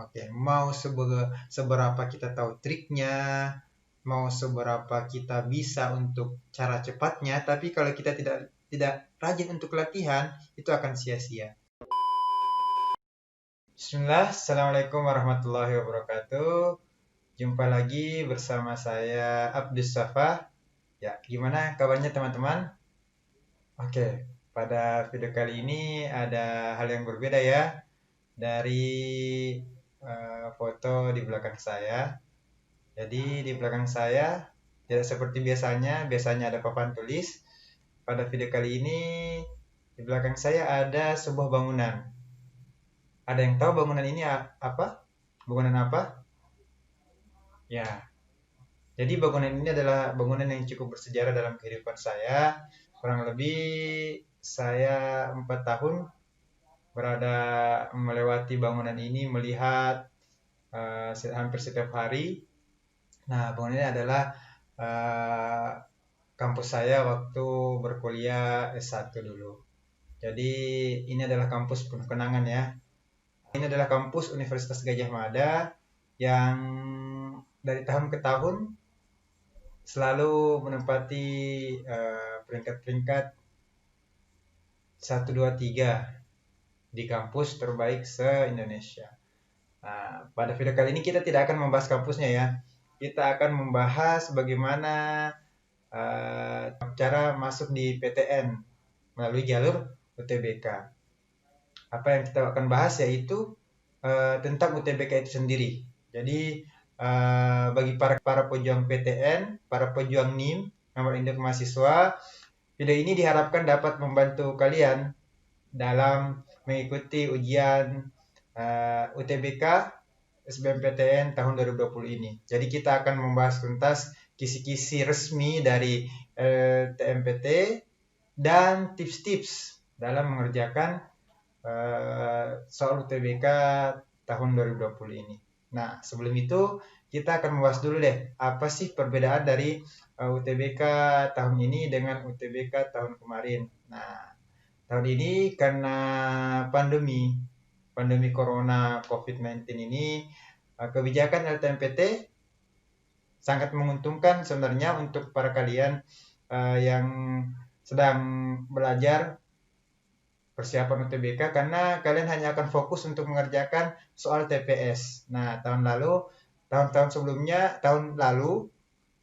Oke, mau seberapa kita tahu triknya, mau seberapa kita bisa untuk cara cepatnya, tapi kalau kita tidak rajin untuk latihan, itu akan sia-sia. Bismillah, Assalamualaikum warahmatullahi wabarakatuh. Jumpa lagi bersama saya Abdus Safa. Ya, gimana kabarnya teman-teman? Oke, pada video kali ini ada hal yang berbeda ya dari foto di belakang saya. Jadi di belakang saya tidak seperti biasanya ada papan tulis. Pada video kali ini di belakang saya ada sebuah bangunan. Ada yang tahu bangunan ini apa? Bangunan apa? Ya, jadi bangunan ini adalah bangunan yang cukup bersejarah dalam kehidupan saya. Kurang lebih saya 4 tahun berada melewati bangunan ini, melihat hampir setiap hari. Nah, bangunan ini adalah uh, kampus saya waktu berkuliah S1 dulu. Jadi ini adalah kampus penuh kenangan ya. Ini adalah kampus Universitas Gadjah Mada yang dari tahun ke tahun selalu menempati peringkat-peringkat 1, 2, 3 di kampus terbaik se-Indonesia. Nah, pada video kali ini kita tidak akan membahas kampusnya ya. Kita akan membahas bagaimana cara masuk di PTN melalui jalur UTBK. Apa yang kita akan bahas yaitu tentang UTBK itu sendiri. Jadi bagi para pejuang PTN, para pejuang NIM, nomor induk mahasiswa, video ini diharapkan dapat membantu kalian dalam mengikuti ujian UTBK SBMPTN tahun 2020 ini. Jadi kita akan membahas tuntas kisi-kisi resmi dari TMPT dan tips-tips dalam mengerjakan soal UTBK tahun 2020 ini. Nah, sebelum itu kita akan membahas dulu deh, apa sih perbedaan dari UTBK tahun ini dengan UTBK tahun kemarin. Nah, tahun ini karena pandemi corona COVID-19 ini, kebijakan LTMPT sangat menguntungkan sebenarnya untuk para kalian yang sedang belajar persiapan UTBK karena kalian hanya akan fokus untuk mengerjakan soal TPS. Nah, tahun-tahun sebelumnya, tahun lalu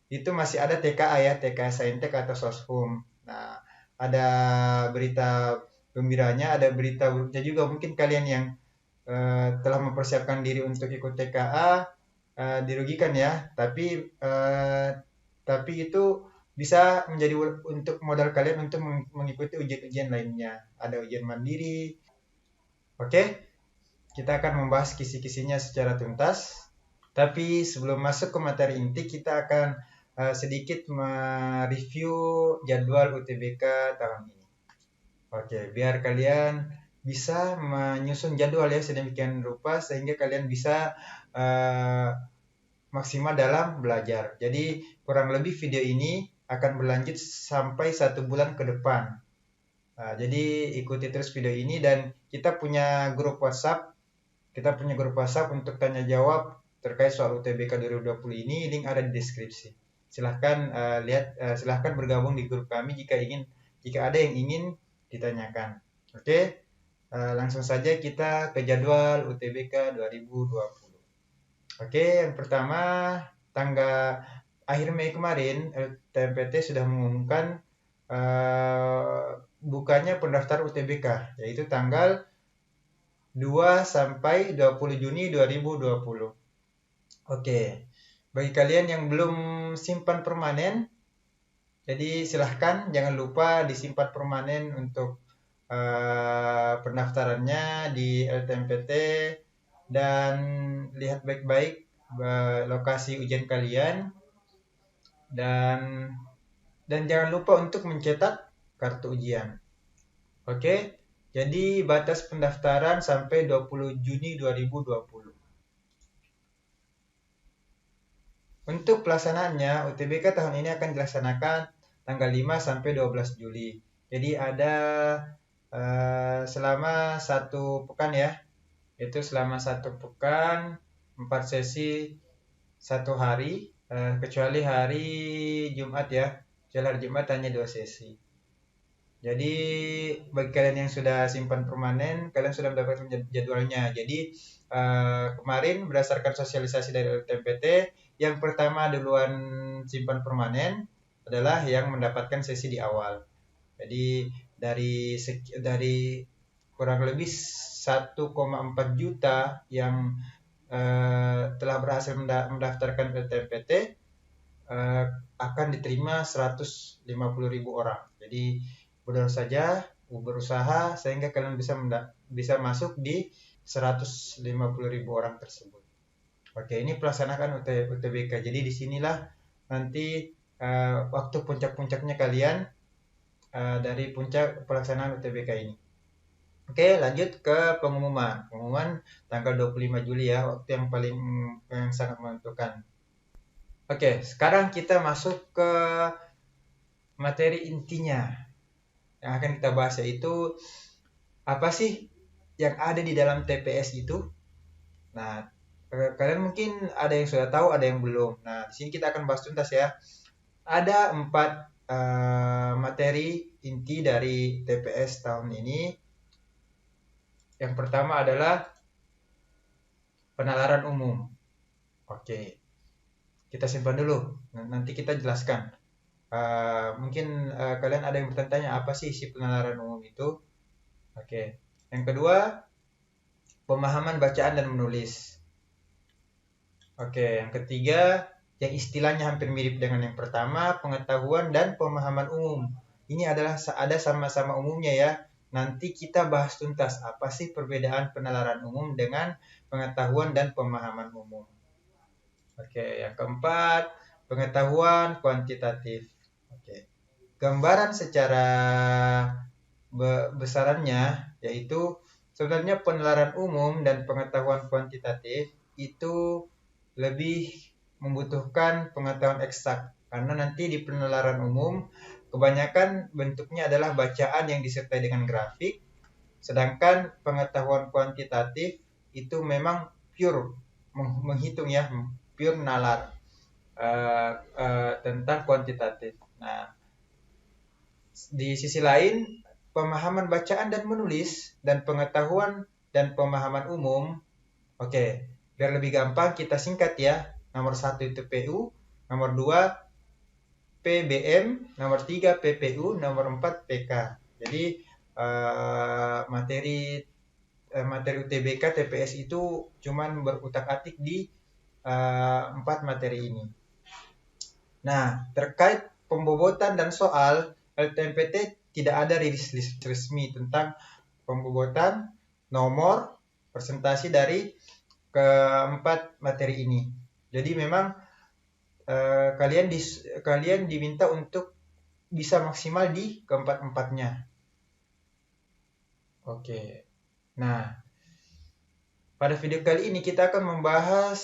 itu masih ada TKA ya, TKA Saintek atau Soshum. Nah, ada berita gembiranya, ada berita buruknya juga. Mungkin kalian yang telah mempersiapkan diri untuk ikut TKA dirugikan ya, tapi itu bisa menjadi untuk modal kalian untuk mengikuti ujian-ujian lainnya. Ada ujian mandiri. Oke, kita akan membahas kisi-kisinya secara tuntas. Tapi sebelum masuk ke materi inti, kita akan sedikit mereview jadwal UTBK tahun ini. Oke, biar kalian bisa menyusun jadwal ya sedemikian rupa sehingga kalian bisa maksimal dalam belajar. Jadi kurang lebih video ini akan berlanjut sampai 1 bulan ke depan. Nah, jadi ikuti terus video ini dan kita punya grup WhatsApp. Kita punya grup WhatsApp untuk tanya jawab terkait soal UTBK 2020 ini. Link ada di deskripsi. Silahkan silahkan bergabung di grup kami jika ada yang ingin ditanyakan. Oke, langsung saja kita ke jadwal UTBK 2020. Oke, yang pertama akhir Mei kemarin TMPT sudah mengumumkan bukanya pendaftaran UTBK yaitu tanggal 2 sampai 20 Juni 2020. Oke, bagi kalian yang belum simpan permanen, jadi silahkan jangan lupa disimpan permanen untuk pendaftarannya di LTMPT dan lihat baik-baik lokasi ujian kalian dan jangan lupa untuk mencetak kartu ujian. Oke, jadi batas pendaftaran sampai 20 Juni 2020. Untuk pelaksanaannya, UTBK tahun ini akan dilaksanakan tanggal 5 sampai 12 Juli. Jadi ada selama 1 pekan ya. Itu selama 1 pekan, 4 sesi 1 hari, kecuali hari Jumat ya. Kecuali hari Jumat hanya 2 sesi. Jadi bagi kalian yang sudah simpan permanen, kalian sudah mendapatkan jadwalnya. Jadi kemarin berdasarkan sosialisasi dari LTMPT, yang pertama duluan simpan permanen adalah yang mendapatkan sesi di awal. Jadi dari kurang lebih 1,4 juta yang telah berhasil mendaftarkan LTMPT, akan diterima 150.000 orang. Jadi berusaha sehingga kalian bisa masuk di 150.000 orang tersebut. Oke, ini pelaksanaan UTBK. Jadi disinilah nanti waktu puncak-puncaknya kalian dari puncak pelaksanaan UTBK ini. Oke, lanjut ke pengumuman. Pengumuman tanggal 25 Juli ya, waktu yang sangat menentukan. Oke, sekarang kita masuk ke materi intinya yang akan kita bahas, yaitu apa sih yang ada di dalam TPS itu. Nah, kalian mungkin ada yang sudah tahu, ada yang belum. Nah, di sini kita akan bahas tuntas ya. Ada 4 materi inti dari TPS tahun ini. Yang pertama adalah penalaran umum. Oke, kita simpan dulu. Nanti kita jelaskan. Mungkin kalian ada yang bertanya apa sih isi penalaran umum itu. Oke. Yang kedua, pemahaman bacaan dan menulis. Oke, yang ketiga, yang istilahnya hampir mirip dengan yang pertama, pengetahuan dan pemahaman umum. Ini adalah ada sama-sama umumnya ya. Nanti kita bahas tuntas apa sih perbedaan penalaran umum dengan pengetahuan dan pemahaman umum. Oke, yang keempat, pengetahuan kuantitatif. Oke. Gambaran secara besarannya yaitu sebenarnya penalaran umum dan pengetahuan kuantitatif itu lebih membutuhkan pengetahuan eksak, karena nanti di penalaran umum kebanyakan bentuknya adalah bacaan yang disertai dengan grafik, sedangkan pengetahuan kuantitatif itu memang pure menghitung ya, pure nalar tentang kuantitatif. Nah, di sisi lain, pemahaman bacaan dan menulis dan pengetahuan dan pemahaman umum. Oke, biar lebih gampang kita singkat ya. Nomor 1 itu PU, nomor 2 PBM, nomor 3 PPU, nomor 4 PK. Jadi materi UTBK TPS itu cuman berutak-atik di 4 materi ini. Nah, terkait pembobotan dan soal, LTMPT tidak ada rilis resmi tentang pembobotan, nomor, presentasi dari keempat materi ini. Jadi memang kalian diminta untuk bisa maksimal di keempat-empatnya. Oke. Nah, pada video kali ini kita akan membahas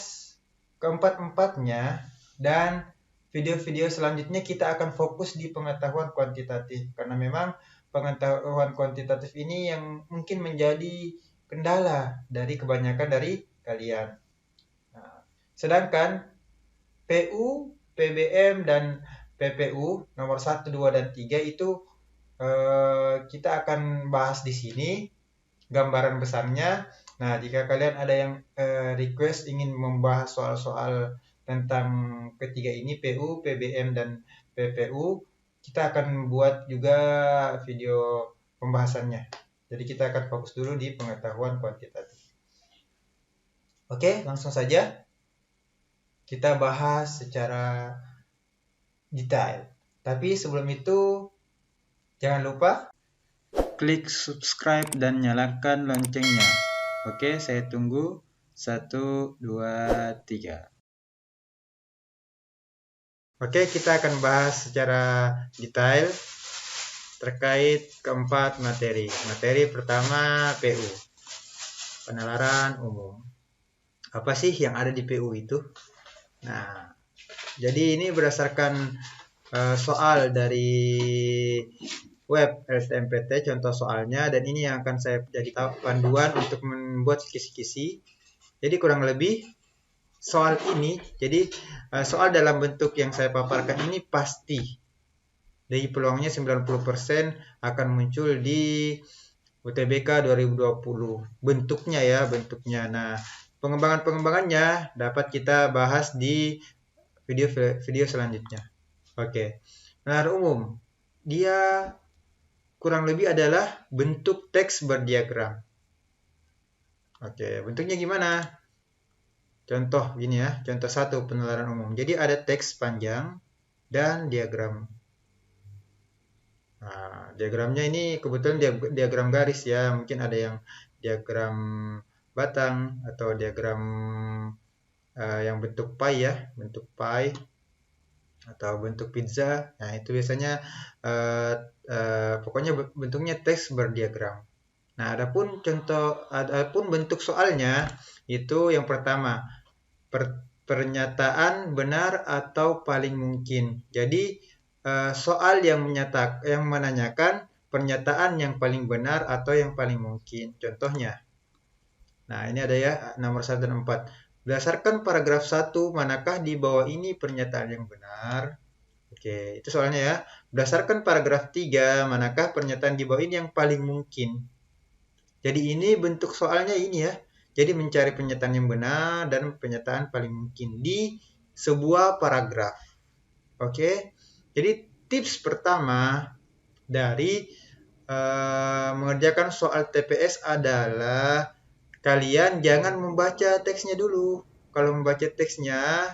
keempat-empatnya, dan video-video selanjutnya kita akan fokus di pengetahuan kuantitatif, karena memang pengetahuan kuantitatif ini yang mungkin menjadi kendala dari kebanyakan dari kalian. Nah, sedangkan PU, PBM, dan PPU nomor 1, 2, dan 3 itu kita akan bahas di sini gambaran besarnya. Nah, jika kalian ada yang request ingin membahas soal-soal tentang ketiga ini, PU, PBM, dan PPU, kita akan buat juga video pembahasannya. Jadi kita akan fokus dulu di pengetahuan kuantitatif. Oke, langsung saja kita bahas secara detail. Tapi sebelum itu, jangan lupa klik subscribe dan nyalakan loncengnya. Oke, saya tunggu. 1, 2, 3. Oke, kita akan bahas secara detail terkait keempat materi. Materi pertama, PU, penalaran umum. Apa sih yang ada di PU itu? Nah, jadi ini berdasarkan soal dari web LSTMPT contoh soalnya, dan ini yang akan saya jadi panduan untuk membuat kisi-kisi. Jadi kurang lebih soal ini, jadi soal dalam bentuk yang saya paparkan ini pasti. Jadi peluangnya 90% akan muncul di UTBK 2020. Bentuknya ya, bentuknya. Nah, pengembangannya dapat kita bahas di video selanjutnya. Oke. Nalar umum. Dia kurang lebih adalah bentuk teks berdiagram. Oke, bentuknya gimana? Contoh gini ya, contoh 1 penalaran umum. Jadi ada teks panjang dan diagram. Nah, diagramnya ini kebetulan diagram garis ya. Mungkin ada yang diagram batang atau diagram yang bentuk pie ya, bentuk pie atau bentuk pizza. Nah, itu biasanya pokoknya bentuknya teks berdiagram. Nah, adapun bentuk soalnya itu yang pertama, pernyataan benar atau paling mungkin. Jadi soal yang menanyakan pernyataan yang paling benar atau yang paling mungkin. Contohnya. Nah, ini ada ya nomor 1 dan 4. Berdasarkan paragraf 1, manakah di bawah ini pernyataan yang benar? Oke, itu soalnya ya. Berdasarkan paragraf 3, manakah pernyataan di bawah ini yang paling mungkin? Jadi ini bentuk soalnya ini ya. Jadi mencari pernyataan yang benar dan pernyataan paling mungkin di sebuah paragraf. Oke. Jadi tips pertama dari mengerjakan soal TPS adalah kalian jangan membaca teksnya dulu. Kalau membaca teksnya,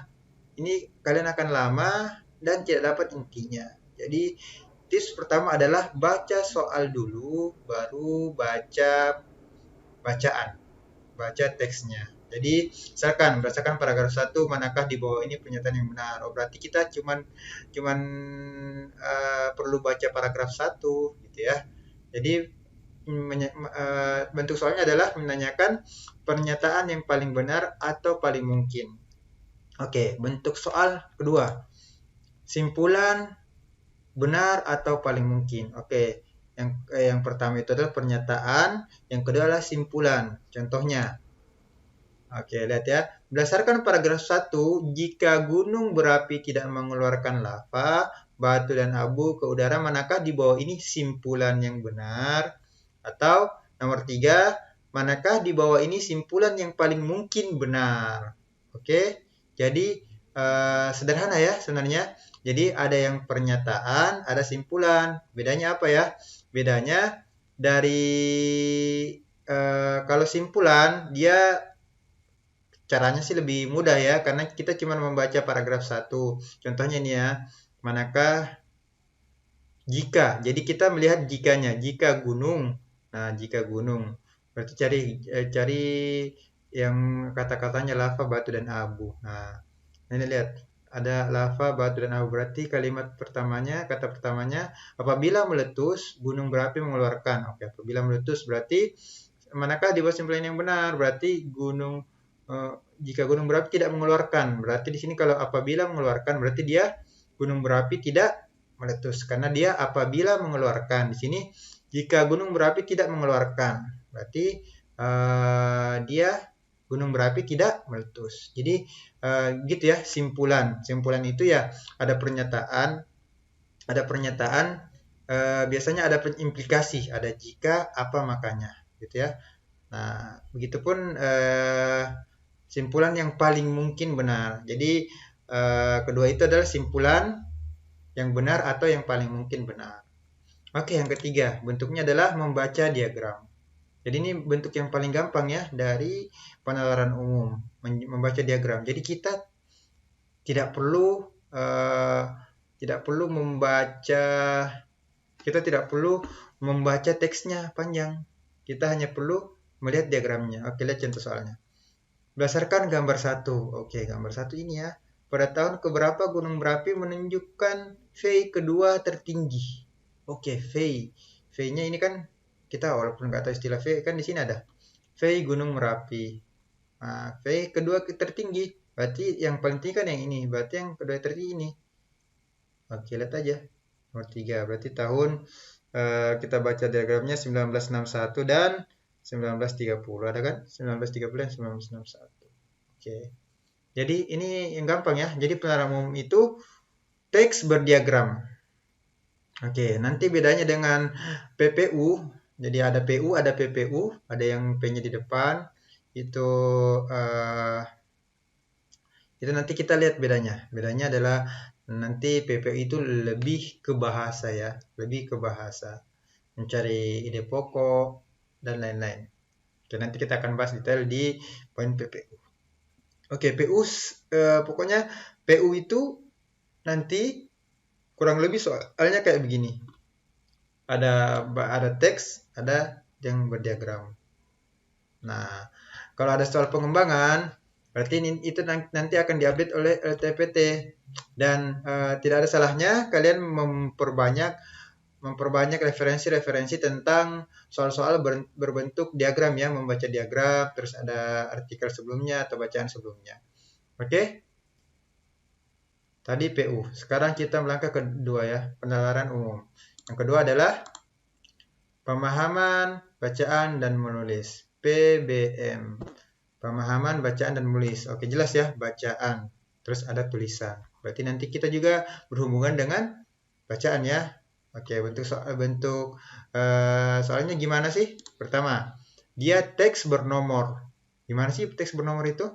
ini kalian akan lama dan tidak dapat intinya. Jadi tips pertama adalah baca soal dulu, baru baca teksnya. Jadi, misalkan berdasarkan paragraf 1, manakah di bawah ini pernyataan yang benar? Oh, berarti kita cuman perlu baca paragraf 1 gitu ya. Jadi bentuk soalnya adalah menanyakan pernyataan yang paling benar atau paling mungkin. Oke, bentuk soal kedua. Simpulan benar atau paling mungkin. Oke, yang pertama itu adalah pernyataan, yang kedua adalah simpulan. Contohnya. Oke, lihat ya. Berdasarkan paragraf 1, jika gunung berapi tidak mengeluarkan lava, batu dan abu ke udara, manakah di bawah ini simpulan yang benar? Atau nomor 3, manakah di bawah ini simpulan yang paling mungkin benar? Oke, jadi sederhana ya sebenarnya. Jadi ada yang pernyataan, ada simpulan. Bedanya apa ya? Bedanya dari kalau simpulan dia caranya sih lebih mudah ya, karena kita cuma membaca paragraf 1. Contohnya ini ya, manakah jika. Jadi kita melihat jikanya, jika gunung. Nah, jika gunung. Berarti cari yang kata-katanya lava, batu, dan abu. Nah, ini lihat. Ada lava, batu, dan abu. Berarti kalimat pertamanya, kata pertamanya, apabila meletus, gunung berapi mengeluarkan. Oke, apabila meletus berarti manakah di bawah simpulan yang benar? Berarti jika gunung berapi tidak mengeluarkan. Berarti di sini kalau apabila mengeluarkan berarti dia gunung berapi tidak meletus, karena dia apabila mengeluarkan. Di sini jika gunung berapi tidak mengeluarkan, berarti dia gunung berapi tidak meletus. Jadi gitu ya simpulan. Simpulan itu ya ada pernyataan, biasanya ada implikasi, ada jika, apa, makanya, gitu ya. Nah, begitupun simpulan yang paling mungkin benar. Jadi kedua itu adalah simpulan yang benar atau yang paling mungkin benar. Oke, yang ketiga, bentuknya adalah membaca diagram. Jadi ini bentuk yang paling gampang ya dari penalaran umum, membaca diagram. Jadi kita tidak perlu membaca teksnya panjang. Kita hanya perlu melihat diagramnya. Oke, lihat contoh soalnya. Berdasarkan gambar 1. Oke, gambar 1 ini ya. Pada tahun keberapa gunung berapi menunjukkan V kedua tertinggi? Oke, V. V-nya ini kan kita walaupun nggak tahu istilah V, kan di sini ada V gunung Merapi. Nah, V kedua tertinggi. Berarti yang paling tinggi kan yang ini. Berarti yang kedua tertinggi ini. Oke, lihat aja. Nomor 3. Berarti tahun kita baca diagramnya 1961 dan 1930. Ada kan? 1930 dan 1961. Oke. Jadi ini yang gampang ya. Jadi penalaran umum itu teks berdiagram. Oke, nanti bedanya dengan PPU. Jadi ada PU, ada PPU, ada yang P-nya di depan. Itu itu nanti kita lihat bedanya. Bedanya adalah nanti PPU itu lebih ke bahasa ya, lebih ke bahasa, mencari ide pokok dan lain-lain. Oke, nanti kita akan bahas detail di poin PPU. Oke, PU pokoknya PU itu nanti kurang lebih soalnya kayak begini. Ada teks, ada yang berdiagram. Nah, kalau ada soal pengembangan, berarti itu nanti akan diupdate oleh LTPT dan tidak ada salahnya kalian memperbanyak referensi-referensi tentang soal-soal berbentuk diagram ya, membaca diagram, terus ada artikel sebelumnya atau bacaan sebelumnya. Oke? Tadi PU. Sekarang kita melangkah ke kedua ya, penalaran umum. Yang kedua adalah pemahaman, bacaan, dan menulis. PBM. Pemahaman, bacaan, dan menulis. Oke, jelas ya, bacaan. Terus ada tulisan. Berarti nanti kita juga berhubungan dengan bacaan ya. Oke, soalnya gimana sih? Pertama, dia teks bernomor. Gimana sih teks bernomor itu?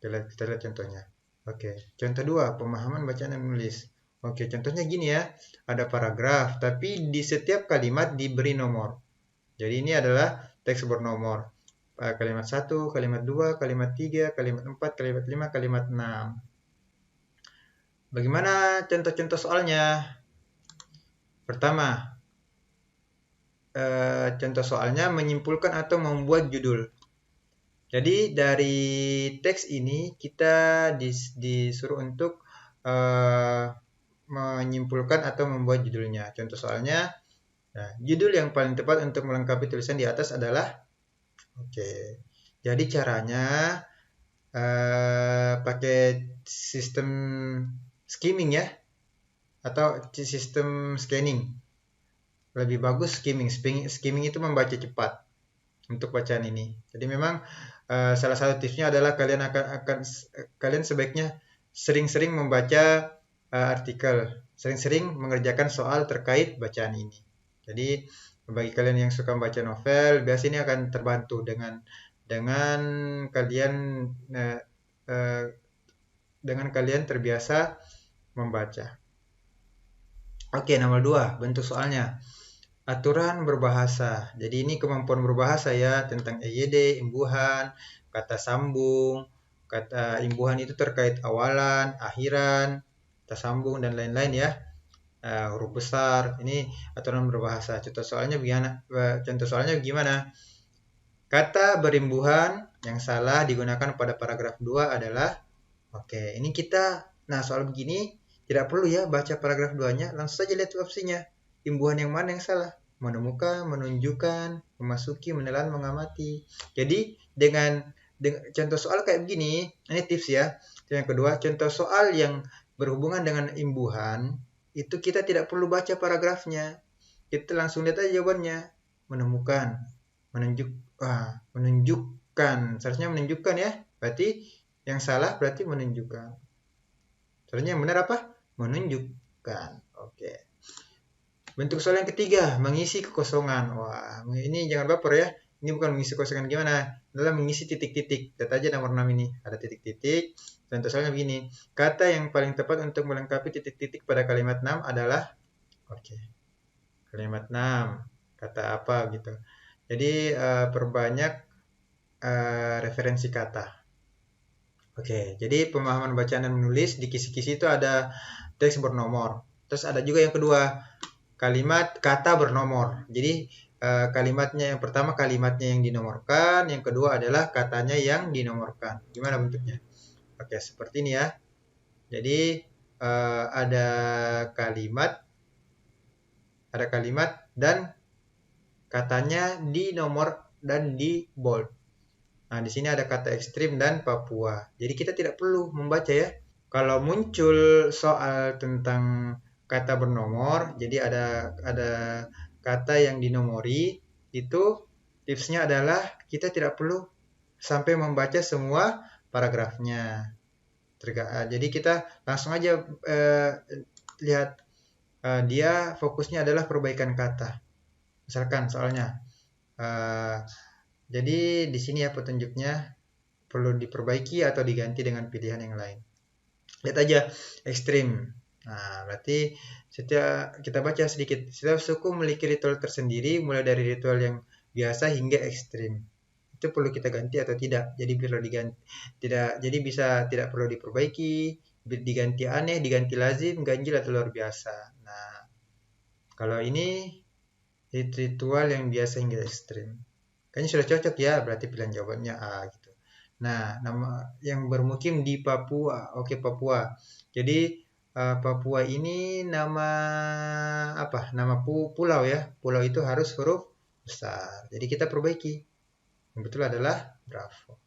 Kita lihat contohnya. Oke, contoh 2, pemahaman, bacaan, dan menulis. Oke, contohnya gini ya. Ada paragraf, tapi di setiap kalimat diberi nomor. Jadi ini adalah teks bernomor. Kalimat 1, kalimat 2, kalimat 3, kalimat 4, kalimat 5, kalimat 6. Bagaimana contoh-contoh soalnya? Pertama, contoh soalnya menyimpulkan atau membuat judul. Jadi dari teks ini kita disuruh untuk menyimpulkan atau membuat judulnya. Contoh soalnya, nah, judul yang paling tepat untuk melengkapi tulisan di atas adalah, oke. Jadi caranya pakai sistem skimming ya, atau sistem scanning. Lebih bagus skimming. Skimming itu membaca cepat untuk bacaan ini. Jadi memang salah satu tipsnya adalah kalian sebaiknya sering-sering membaca artikel, sering-sering mengerjakan soal terkait bacaan ini. Jadi bagi kalian yang suka membaca novel, biasanya ini akan terbantu dengan kalian terbiasa membaca. Oke, nomor 2, bentuk soalnya. Aturan berbahasa. Jadi ini kemampuan berbahasa ya, tentang EYD, imbuhan, kata sambung, kata imbuhan itu terkait awalan, akhiran, kata sambung dan lain-lain ya. Huruf besar. Ini aturan berbahasa. Contoh soalnya gimana? Kata berimbuhan yang salah digunakan pada paragraf 2 adalah, oke, ini nah soal begini tidak perlu ya baca paragraf 2-nya, langsung saja lihat opsinya. Imbuhan yang mana yang salah? Menemukan, menunjukkan, memasuki, menelan, mengamati. Jadi dengan contoh soal kayak begini, ini tips ya. Yang kedua, contoh soal yang berhubungan dengan imbuhan, itu kita tidak perlu baca paragrafnya. Kita langsung lihat aja jawabannya. Menemukan, menunjukkan. Seharusnya menunjukkan ya. Berarti yang salah berarti menunjukkan. Seharusnya yang benar apa? Menunjukkan. Oke. Bentuk soal yang ketiga, mengisi kekosongan. Wah, ini jangan baper ya. Ini bukan mengisi kekosongan gimana, adalah mengisi titik-titik. Lihat aja nomor 6 ini, ada titik-titik. Contoh soalnya begini, kata yang paling tepat untuk melengkapi titik-titik pada kalimat 6 adalah, oke, kalimat 6, kata apa gitu. Jadi perbanyak referensi kata. Oke, jadi pemahaman bacaan dan menulis di kisi-kisi itu ada teks bernomor. Terus ada juga yang kedua, kalimat kata bernomor. Jadi kalimatnya yang pertama kalimatnya yang dinomorkan, yang kedua adalah katanya yang dinomorkan. Gimana bentuknya? Oke, seperti ini ya. Jadi ada kalimat dan katanya di nomor dan di bold. Nah, di sini ada kata ekstrim dan Papua. Jadi kita tidak perlu membaca ya. Kalau muncul soal tentang kata bernomor, jadi ada kata yang dinomori, itu tipsnya adalah kita tidak perlu sampai membaca semua paragrafnya. Jadi kita langsung aja lihat dia fokusnya adalah perbaikan kata. Misalkan soalnya, jadi di sini ya petunjuknya perlu diperbaiki atau diganti dengan pilihan yang lain. Lihat aja ekstrim. Nah, berarti setiap kita baca sedikit. Setiap suku memiliki ritual tersendiri, mulai dari ritual yang biasa hingga ekstrim. Itu perlu kita ganti atau tidak. Jadi perlu diganti, tidak. Jadi bisa tidak perlu diperbaiki, diganti aneh, diganti lazim, ganjil atau luar biasa. Nah, kalau ini ritual yang biasa hingga ekstrim. Kayaknya sudah cocok ya, berarti pilihan jawabannya A gitu. Nah, nama yang bermukim di Papua. Oke, Papua. Jadi Papua ini nama apa? Nama pulau ya. Pulau itu harus huruf besar. Jadi kita perbaiki. Yang betul adalah Bravo.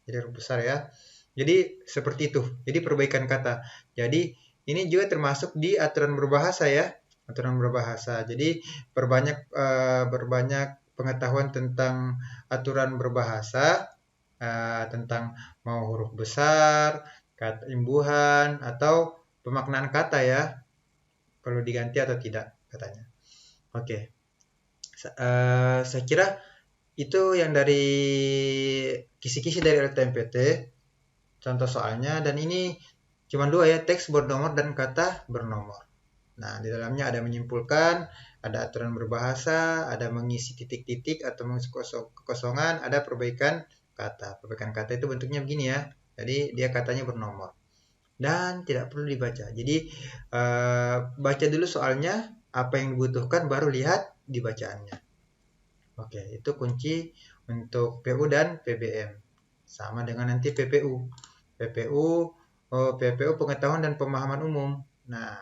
Jadi huruf besar ya. Jadi seperti itu. Jadi perbaikan kata. Jadi ini juga termasuk di aturan berbahasa ya. Aturan berbahasa. Jadi berbanyak pengetahuan tentang aturan berbahasa, tentang mau huruf besar, kata imbuhan, atau pemaknaan kata ya, perlu diganti atau tidak katanya. Oke, saya kira itu yang dari kisi-kisi dari LTMPT, contoh soalnya, dan ini cuma dua ya, teks bernomor dan kata bernomor. Nah, di dalamnya ada menyimpulkan, ada aturan berbahasa, ada mengisi titik-titik atau mengisi kekosongan, ada perbaikan kata. Perbaikan kata itu bentuknya begini ya. Jadi dia katanya bernomor. Dan tidak perlu dibaca. Jadi baca dulu soalnya, apa yang dibutuhkan baru lihat di bacaannya. Oke, itu kunci untuk PU dan PBM. Sama dengan nanti PPU. PPU pengetahuan dan pemahaman umum. Nah,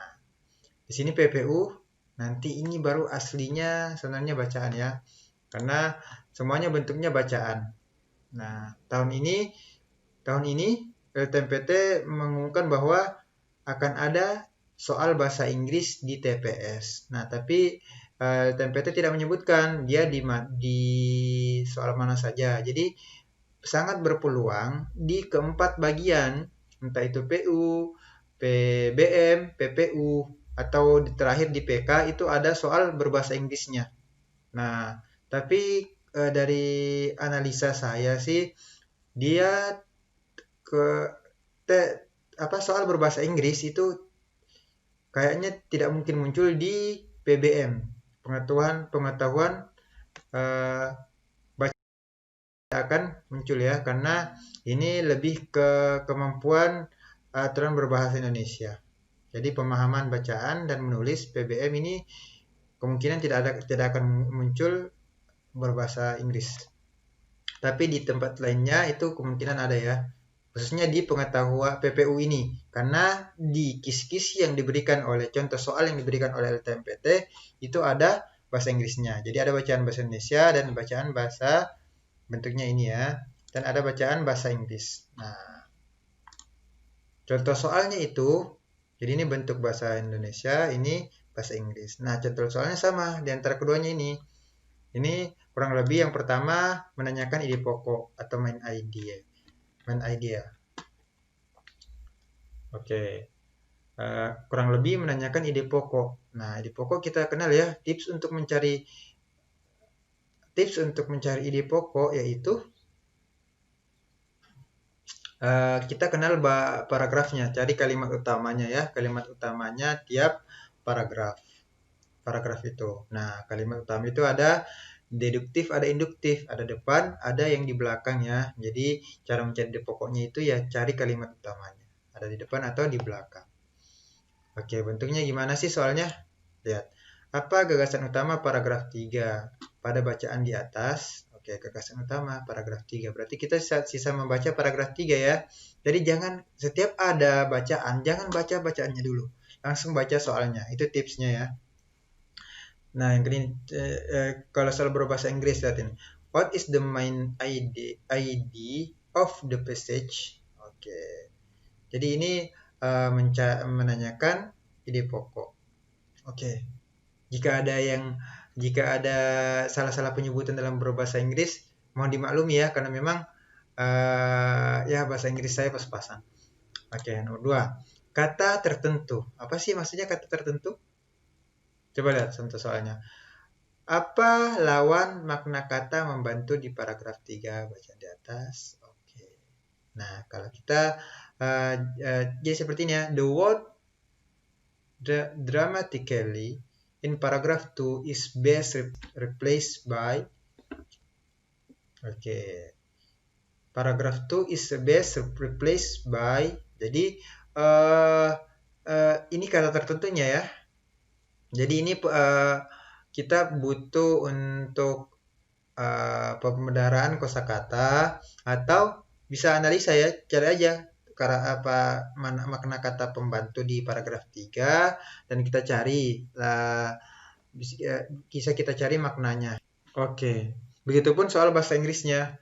di sini PPU, nanti ini baru aslinya sebenarnya bacaan ya. Karena semuanya bentuknya bacaan. Nah, tahun ini LTMPT mengumumkan bahwa akan ada soal bahasa Inggris di TPS. Nah, tapi LTMPT tidak menyebutkan dia di soal mana saja. Jadi sangat berpeluang di keempat bagian, entah itu PU, PBM, PPU, atau terakhir di PK itu ada soal berbahasa Inggrisnya. Nah, tapi dari analisa saya sih dia soal berbahasa Inggris itu kayaknya tidak mungkin muncul di PBM, pengetahuan baca akan muncul ya, karena ini lebih ke kemampuan aturan berbahasa Indonesia. Jadi pemahaman bacaan dan menulis PBM ini kemungkinan tidak akan muncul berbahasa Inggris. Tapi di tempat lainnya itu kemungkinan ada ya. Khususnya di pengetahuan PPU ini. Karena di kis-kis yang diberikan oleh contoh soal yang diberikan oleh LTMPT itu ada bahasa Inggrisnya. Jadi ada bacaan bahasa Indonesia dan bacaan bahasa bentuknya ini ya. Dan ada bacaan bahasa Inggris. Nah, contoh soalnya itu, jadi ini bentuk bahasa Indonesia, ini bahasa Inggris. Nah, contoh soalnya sama di antara keduanya ini. Ini kurang lebih yang pertama menanyakan ide pokok atau main idea. Main idea. Oke. Kurang lebih menanyakan ide pokok. Nah, ide pokok kita kenal ya, tips untuk mencari ide pokok yaitu kita kenal paragrafnya, cari kalimat utamanya ya, kalimat utamanya tiap paragraf itu. Nah, kalimat utama itu ada deduktif, ada induktif, ada depan, ada yang di belakangnya. Jadi cara mencari ide pokoknya itu ya cari kalimat utamanya, ada di depan atau di belakang. Oke, bentuknya gimana sih soalnya? Lihat. Apa gagasan utama paragraf 3? Pada bacaan di atas, oke, gagasan utama paragraf 3. Berarti kita sisa membaca paragraf 3 ya. Jadi jangan setiap ada bacaan, jangan baca bacaannya dulu. Langsung baca soalnya. Itu tipsnya ya. Nah, yang kedua, kalau soal berbahasa Inggris lihat ini. What is the main ID of the passage? Oke. Jadi ini menanyakan ide pokok. Oke. Jika jika ada salah-salah penyebutan dalam berbahasa Inggris, mohon dimaklumi ya, karena memang ya bahasa Inggris saya pas-pasan. Oke, nomor 2. Kata tertentu. Apa sih maksudnya kata tertentu? Coba lihat contoh soalnya. Apa lawan makna kata membantu di paragraf 3 baca di atas? Oke. Nah, kalau kita jadi seperti ini ya. The word dramatically in paragraph 2 is best replaced by. Oke. Paragraph 2 is best replaced by. Jadi ini kata tertentunya ya. Jadi ini kita butuh untuk pembenaran kosakata atau bisa analisa ya, cari aja karena apa makna kata pembantu di paragraf 3 dan kita cari bisa kita cari maknanya. Oke. Begitupun soal bahasa Inggrisnya.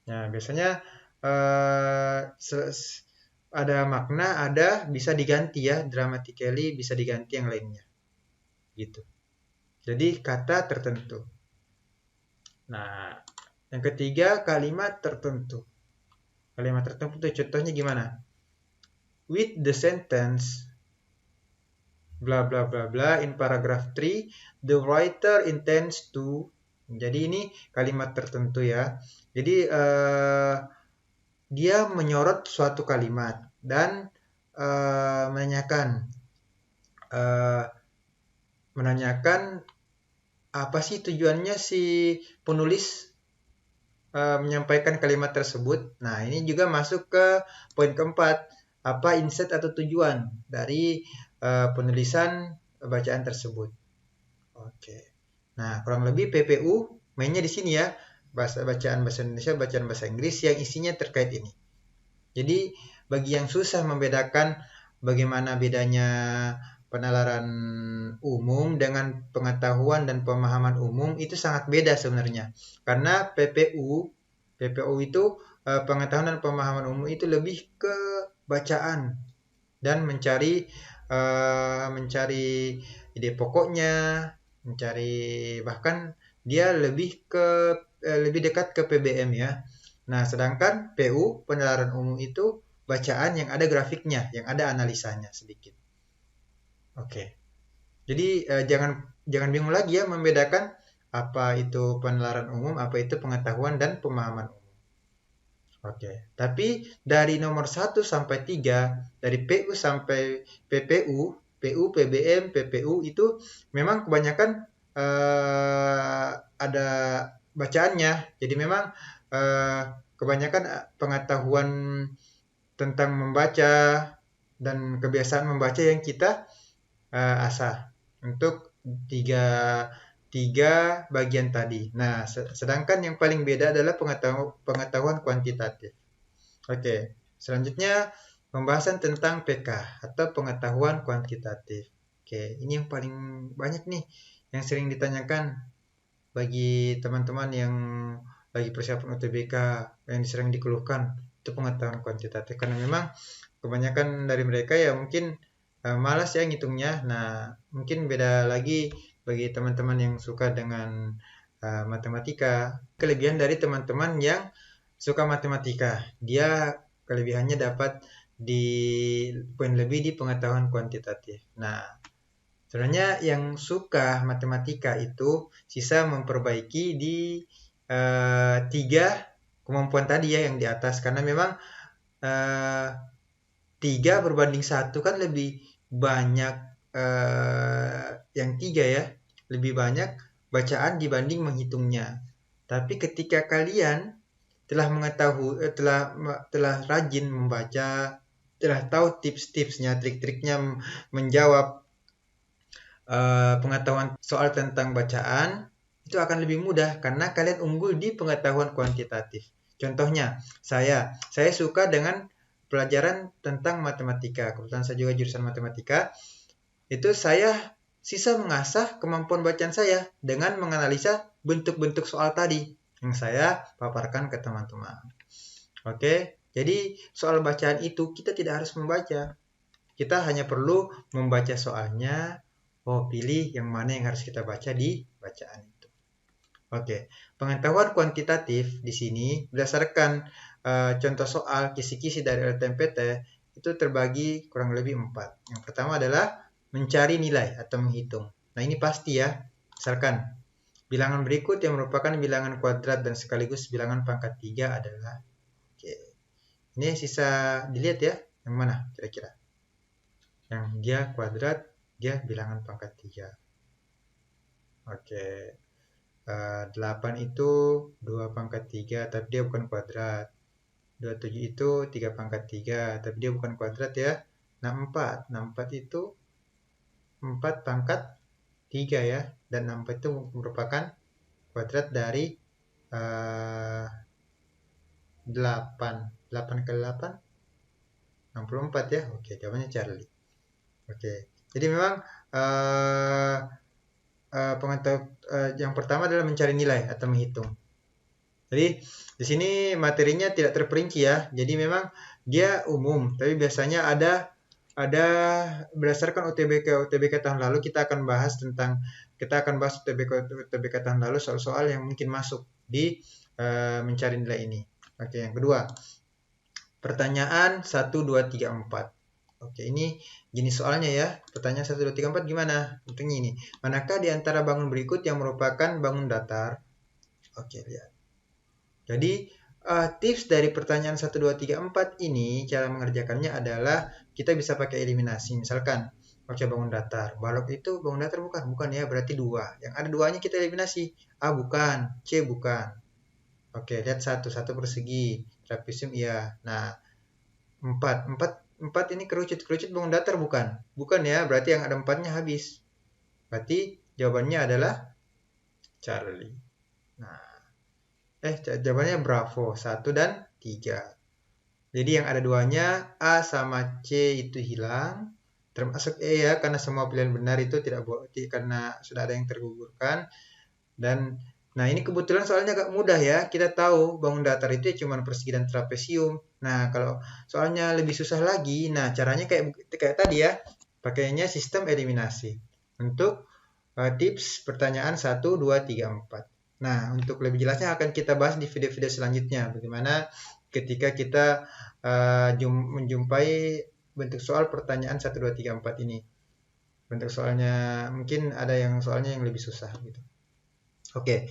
Nah, biasanya ada makna, ada bisa diganti ya, dramatically bisa diganti yang lainnya. Gitu. Jadi kata tertentu. Nah, yang ketiga kalimat tertentu. Kalimat tertentu itu contohnya gimana? With the sentence bla bla bla bla in paragraph 3, the writer intends to. Jadi ini kalimat tertentu ya. Jadi dia menyorot suatu kalimat dan menanyakan apa sih tujuannya si penulis menyampaikan kalimat tersebut. Nah, ini juga masuk ke poin keempat, apa insight atau tujuan dari penulisan bacaan tersebut. Oke. Nah, kurang lebih PPU mainnya di sini ya, bacaan bahasa Indonesia, bacaan bahasa Inggris yang isinya terkait ini. Jadi, bagi yang susah membedakan bagaimana bedanya penalaran umum dengan pengetahuan dan pemahaman umum itu sangat beda sebenarnya. Karena PPU itu pengetahuan dan pemahaman umum itu lebih ke bacaan dan mencari ide pokoknya, mencari bahkan dia lebih dekat ke PBM ya. Nah, sedangkan PU penalaran umum itu bacaan yang ada grafiknya, yang ada analisanya sedikit. Oke. Jadi jangan bingung lagi ya membedakan apa itu penalaran umum, apa itu pengetahuan dan pemahaman umum. Oke. Tapi dari nomor 1 sampai 3, dari PU sampai PPU, PU, PBM, PPU itu memang kebanyakan ada bacaannya. Jadi memang kebanyakan pengetahuan tentang membaca dan kebiasaan membaca yang kita asah untuk tiga bagian tadi. Nah, sedangkan yang paling beda adalah pengetahuan kuantitatif. Oke, selanjutnya pembahasan tentang PK atau pengetahuan kuantitatif. Oke, ini yang paling banyak nih yang sering ditanyakan bagi teman-teman yang lagi persiapan UTBK, yang sering dikeluhkan itu pengetahuan kuantitatif karena memang kebanyakan dari mereka ya mungkin malas ya ngitungnya. Nah, mungkin beda lagi bagi teman-teman yang suka dengan matematika. Kelebihan dari teman-teman yang suka matematika, dia kelebihannya dapat di poin lebih di pengetahuan kuantitatif. Nah, sebenarnya yang suka matematika itu sisa memperbaiki di 3 kemampuan tadi ya yang di atas, karena memang 3 berbanding 1 kan lebih banyak yang 3 ya, lebih banyak bacaan dibanding menghitungnya. Tapi ketika kalian telah mengetahui telah rajin membaca, telah tahu tips-tipsnya, trik-triknya menjawab pengetahuan soal tentang bacaan, itu akan lebih mudah karena kalian unggul di pengetahuan kuantitatif. Contohnya, saya suka dengan pelajaran tentang matematika. Kebetulan saya juga jurusan matematika. Itu saya sisa mengasah kemampuan bacaan saya dengan menganalisa bentuk-bentuk soal tadi yang saya paparkan ke teman-teman. Oke, jadi soal bacaan itu kita tidak harus membaca. Kita hanya perlu membaca soalnya, Oh, pilih yang mana yang harus kita baca di bacaan itu. Oke, pengetahuan kuantitatif di sini berdasarkan contoh soal kisi-kisi dari LTMPT itu terbagi kurang lebih 4. Yang pertama adalah mencari nilai atau menghitung. Nah, ini pasti ya. Misalkan bilangan berikut yang merupakan bilangan kuadrat dan sekaligus bilangan pangkat 3 adalah, oke, ini sisa dilihat ya, yang mana kira-kira? Yang dia kuadrat, dia bilangan pangkat 3. Oke, 8 itu 2 pangkat 3, tapi dia bukan kuadrat. 27 itu 3 pangkat 3, tapi dia bukan kuadrat ya. 64 itu 4 pangkat 3 ya. Dan 64 itu merupakan kuadrat dari 8. 8 kali 8, 64 ya. Oke, jawabannya Charlie. Oke, jadi memang yang pertama adalah mencari nilai atau menghitung. Jadi di sini materinya tidak terperinci ya. Jadi memang dia umum, tapi biasanya ada berdasarkan UTBK tahun lalu kita akan bahas UTBK tahun lalu soal-soal yang mungkin masuk di mencari nilai ini. Oke, yang kedua. Pertanyaan 1 2 3 4. Oke, ini jenis soalnya ya. Pertanyaan 1 2 3 4 gimana? Bentuknya ini. Manakah di antara bangun berikut yang merupakan bangun datar? Oke, lihat. Jadi tips dari pertanyaan 1, 2, 3, 4 ini cara mengerjakannya adalah kita bisa pakai eliminasi. Misalkan oke, bangun datar. Balok itu bangun datar bukan? Bukan ya, berarti 2. Yang ada 2-nya kita eliminasi. A bukan, C bukan. Oke, lihat 1 persegi. Trapesium iya. Nah, 4 ini kerucut bangun datar bukan? Bukan ya, berarti yang ada 4-nya habis. Berarti jawabannya adalah Charlie. Nah, jawabannya Bravo 1 dan 3. Jadi yang ada 2-nya A sama C itu hilang, termasuk E ya, karena semua pilihan benar itu tidak karena sudah ada yang tergugurkan. Dan nah, ini kebetulan soalnya agak mudah ya. Kita tahu bangun datar itu cuma persegi dan trapesium. Nah, kalau soalnya lebih susah lagi, nah caranya kayak tadi ya, pakainya sistem eliminasi untuk tips pertanyaan 1 2 3 4. Nah, untuk lebih jelasnya akan kita bahas di video-video selanjutnya bagaimana ketika kita menjumpai bentuk soal pertanyaan 1 2 3 4 ini. Bentuk soalnya mungkin ada yang soalnya yang lebih susah gitu. Oke.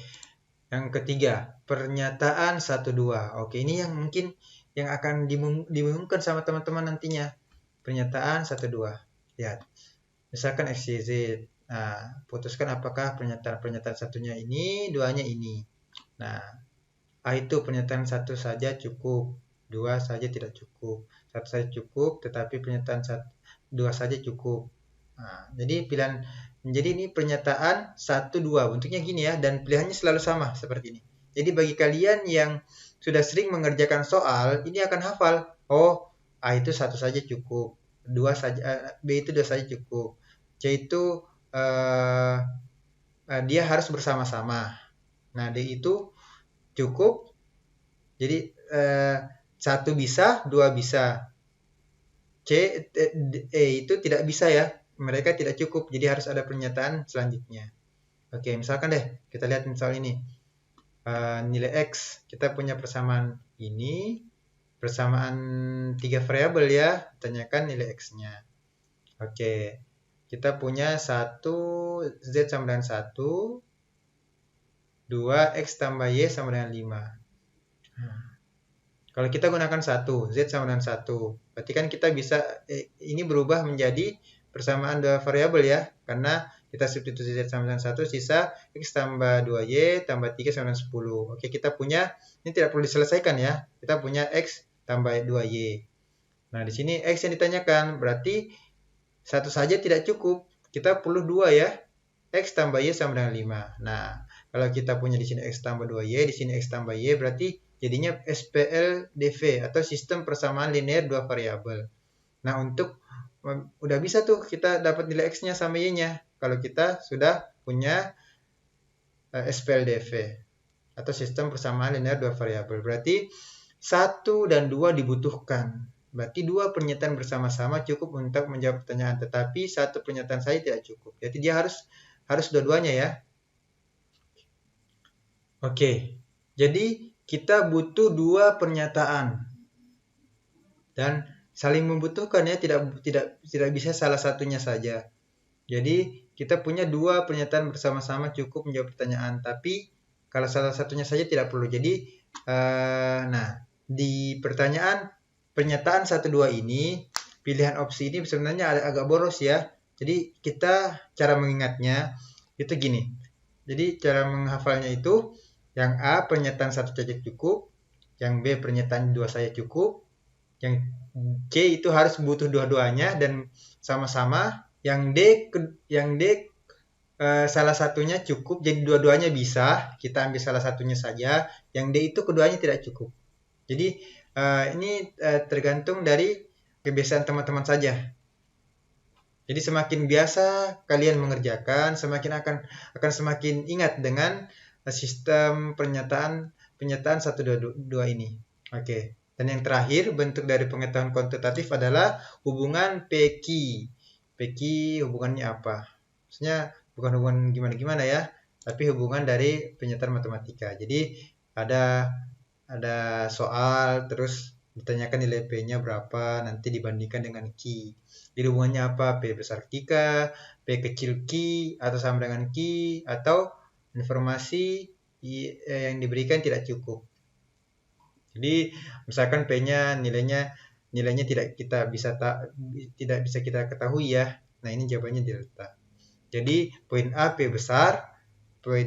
Yang ketiga, pernyataan 1 2. Oke, ini yang mungkin yang akan dibingungkan sama teman-teman nantinya. Pernyataan 1 2. Lihat. Misalkan X, Y, Z. Nah, putuskan apakah pernyataan satunya ini, 2-nya ini. Nah, A itu pernyataan 1 saja cukup, 2 saja tidak cukup. 1 saja cukup, tetapi pernyataan 2 saja cukup. Nah, jadi ini pernyataan 1 2 bentuknya gini ya, dan pilihannya selalu sama seperti ini. Jadi bagi kalian yang sudah sering mengerjakan soal, ini akan hafal. Oh, A itu 1 saja cukup, 2 saja, B itu 2 saja cukup, C itu dia harus bersama-sama. Nah, D itu cukup. Jadi 1 bisa, 2 bisa. E itu tidak bisa ya. Mereka tidak cukup. Jadi harus ada pernyataan selanjutnya. Oke, misalkan deh kita lihat misal ini. Nilai X. Kita punya persamaan ini. Persamaan 3 variabel ya. Tanyakan nilai X-nya. Oke. Kita punya 1 Z sama dengan 1. 2 X tambah Y sama dengan 5. Kalau kita gunakan 1, Z sama dengan 1. Berarti kan kita bisa, ini berubah menjadi persamaan 2 variabel ya. Karena kita substitusi Z sama dengan 1, sisa X tambah 2Y tambah 3 sama dengan 10. Oke, kita punya, ini tidak perlu diselesaikan ya. Kita punya X tambah 2Y. Nah, di sini X yang ditanyakan, berarti 1 saja tidak cukup. Kita perlu 2 ya. X tambah Y sama dengan 5. Nah, kalau kita punya di sini X tambah 2Y, di sini X tambah Y, berarti jadinya SPLDV atau sistem persamaan linear 2 variabel. Nah, udah bisa tuh kita dapat nilai X-nya sama Y-nya kalau kita sudah punya SPLDV atau sistem persamaan linear 2 variabel. Berarti 1 dan 2 dibutuhkan. Berarti 2 pernyataan bersama-sama cukup untuk menjawab pertanyaan, tetapi 1 pernyataan saja tidak cukup. Jadi dia harus dua-duanya ya. Oke. Jadi kita butuh 2 pernyataan dan saling membutuhkan ya, tidak bisa salah satunya saja. Jadi kita punya 2 pernyataan bersama-sama cukup menjawab pertanyaan, tapi kalau salah satunya saja tidak perlu. Jadi nah, di pernyataan 1 2 ini, pilihan opsi ini sebenarnya agak boros ya. Jadi kita cara mengingatnya itu gini. Jadi cara menghafalnya itu, yang A pernyataan 1 saja cukup, yang B pernyataan 2 saja cukup, yang C itu harus butuh dua-duanya dan sama-sama, yang D salah satunya cukup, jadi dua-duanya bisa, kita ambil salah satunya saja, yang D itu keduanya tidak cukup. Jadi ini tergantung dari kebiasaan teman-teman saja. Jadi semakin biasa kalian mengerjakan, akan semakin ingat dengan sistem pernyataan 1 2 ini. Oke. Dan yang terakhir, bentuk dari pengetahuan kuantitatif adalah hubungan PQ. PQ hubungannya apa? Maksudnya bukan hubungan gimana-gimana ya, tapi hubungan dari pernyataan matematika. Jadi ada soal, terus ditanyakan nilai P-nya berapa, nanti dibandingkan dengan Q. Jadi hubungannya apa? P besar Q kah? P kecil Q atau sama dengan Q, atau informasi yang diberikan tidak cukup. Jadi misalkan P-nya nilainya tidak bisa kita ketahui ya. Nah, ini jawabannya delta. Jadi poin A P besar, poin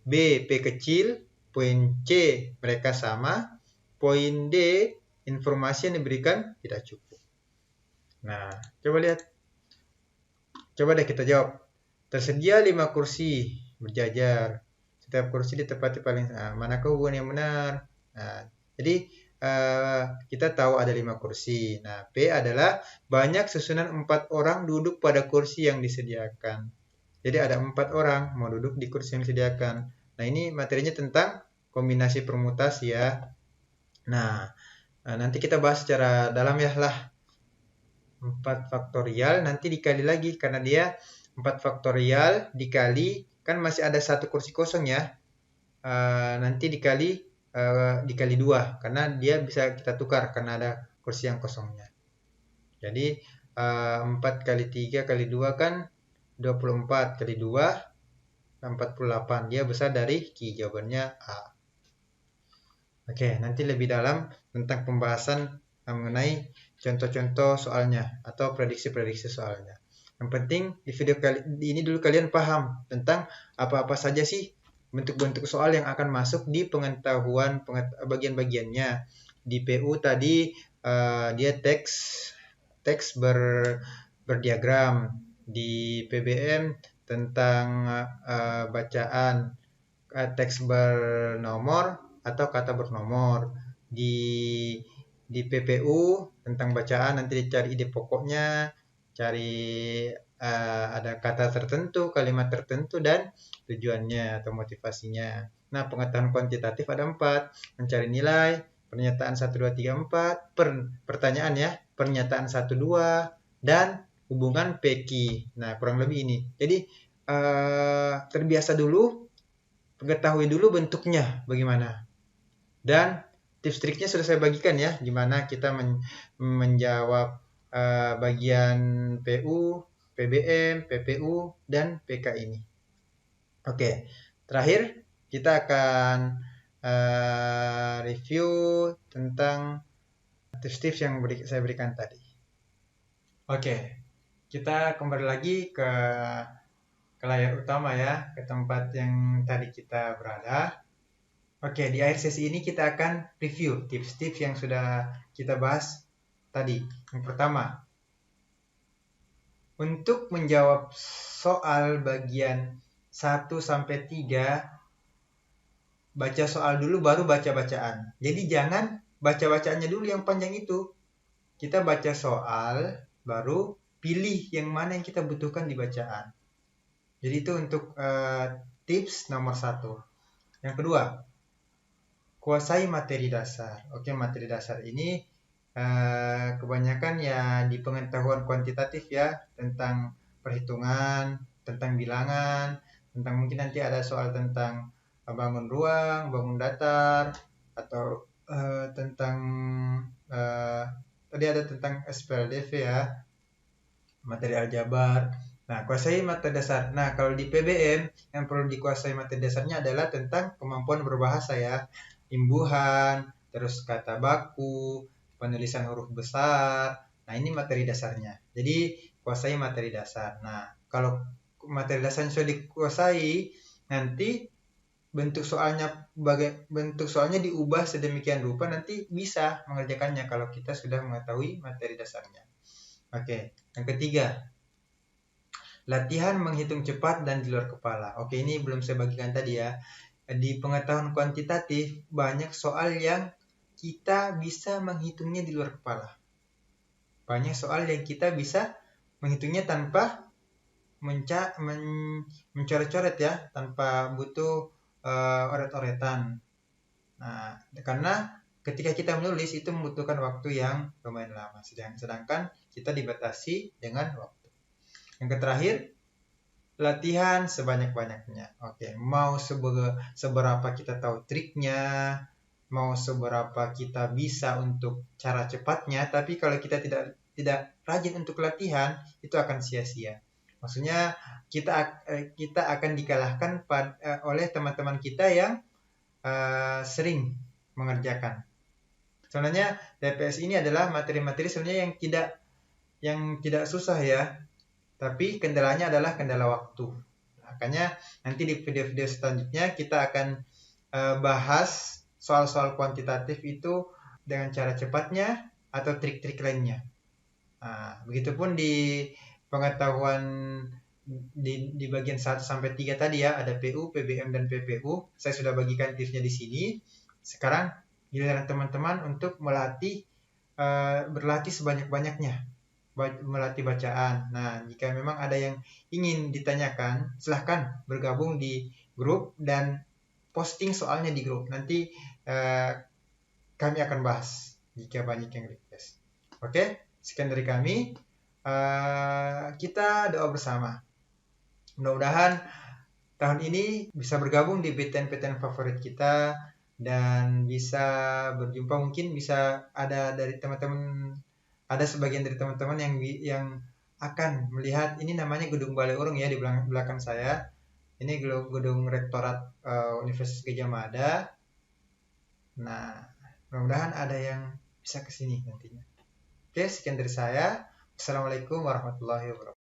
B P kecil, poin C mereka sama, poin D informasi yang diberikan tidak cukup. Nah, coba lihat. Coba deh kita jawab. Tersedia 5 kursi berjajar. Setiap kursi ditempati paling manakah hubungan yang benar? Nah, jadi kita tahu ada 5 kursi. Nah, P adalah banyak susunan 4 orang duduk pada kursi yang disediakan. Jadi ada 4 orang mau duduk di kursi yang disediakan. Nah, ini materinya tentang kombinasi permutasi ya. Nah, nanti kita bahas secara dalam ya lah. 4 faktorial nanti dikali lagi, karena dia 4 faktorial dikali, kan masih ada 1 kursi kosong ya. Nanti dikali 2, karena dia bisa kita tukar karena ada kursi yang kosongnya. Jadi 4 kali 3 kali 2 kan 24, kali 2 48. Dia besar dari Q, jawabannya A. Oke, nanti lebih dalam tentang pembahasan mengenai contoh-contoh soalnya atau prediksi-prediksi soalnya. Yang penting di video kali ini dulu kalian paham tentang apa-apa saja sih bentuk-bentuk soal yang akan masuk di pengetahuan bagian-bagiannya. Di PU tadi dia teks berdiagram. Di PBM tentang bacaan teks bernomor atau kata bernomor. Di PPU tentang bacaan nanti dicari ide pokoknya, cari ada kata tertentu, kalimat tertentu, dan tujuannya atau motivasinya. Nah, pengetahuan kuantitatif ada 4, mencari nilai, pernyataan 1 2 3 4, pertanyaan ya, pernyataan 1 2, dan hubungan PQ. Nah, kurang lebih ini. Jadi terbiasa dulu, ketahui dulu bentuknya bagaimana. Dan tips triknya sudah saya bagikan ya, gimana kita menjawab bagian PU, PBM, PPU, dan PK ini. Oke, terakhir kita akan review tentang tips-tips yang saya berikan tadi. Oke, kita kembali lagi ke layar utama ya, ke tempat yang tadi kita berada. Oke, di akhir sesi ini kita akan review tips-tips yang sudah kita bahas tadi. Yang pertama, untuk menjawab soal bagian 1 sampai 3, baca soal dulu baru baca bacaan. Jadi jangan baca bacaannya dulu yang panjang itu. Kita baca soal baru pilih yang mana yang kita butuhkan di bacaan. Jadi itu untuk tips nomor 1. Yang kedua, kuasai materi dasar. Oke, materi dasar ini kebanyakan ya di pengetahuan kuantitatif ya, tentang perhitungan, tentang bilangan, tentang mungkin nanti ada soal tentang bangun ruang, bangun datar, atau tentang eh, tadi ada tentang SPLDV ya, materi aljabar. Nah, kuasai materi dasar. Nah, kalau di PBM yang perlu dikuasai materi dasarnya adalah tentang kemampuan berbahasa ya, imbuhan, terus kata baku, penulisan huruf besar. Nah, ini materi dasarnya. Jadi, kuasai materi dasar. Nah, kalau materi dasarnya sudah dikuasai, nanti bentuk soalnya diubah sedemikian rupa nanti bisa mengerjakannya kalau kita sudah mengetahui materi dasarnya. Oke, yang ketiga, latihan menghitung cepat dan di luar kepala. Oke, ini belum saya bagikan tadi ya. Di pengetahuan kuantitatif, banyak soal yang kita bisa menghitungnya di luar kepala. Banyak soal yang kita bisa menghitungnya tanpa mencoret-coret ya, tanpa butuh oret-oretan. Nah, karena ketika kita menulis itu membutuhkan waktu yang lumayan lama, sedangkan kita dibatasi dengan waktu. Yang terakhir, latihan sebanyak-banyaknya. Oke, mau seberapa kita tahu triknya, mau seberapa kita bisa untuk cara cepatnya, tapi kalau kita tidak rajin untuk latihan, itu akan sia-sia. Maksudnya kita akan dikalahkan oleh teman-teman kita yang sering mengerjakan. Sebenarnya TPS ini adalah materi-materi sebenarnya yang tidak susah ya, tapi kendalanya adalah kendala waktu. Makanya nanti di video-video selanjutnya kita akan bahas soal-soal kuantitatif itu dengan cara cepatnya atau trik-trik lainnya. Nah, begitupun di pengetahuan di bagian 1 sampai 3 tadi ya, ada PU, PBM dan PPU. Saya sudah bagikan tipsnya di sini. Sekarang giliran teman-teman untuk berlatih sebanyak-banyaknya, melatih bacaan. Nah, jika memang ada yang ingin ditanyakan, silahkan bergabung di grup dan posting soalnya di grup. Nanti kami akan bahas jika banyak yang request. Oke, sekian dari kami. Kita doa bersama. Mudah-mudahan tahun ini bisa bergabung di PTN-PTN favorit kita dan bisa berjumpa, mungkin bisa ada sebagian dari teman-teman yang akan melihat ini, namanya Gedung Balai Urung ya di belakang saya. Ini gedung Rektorat Universitas Gadjah Mada. Nah, mudah-mudahan ada yang bisa ke sini nantinya. Oke, sekian dari saya. Assalamualaikum warahmatullahi wabarakatuh.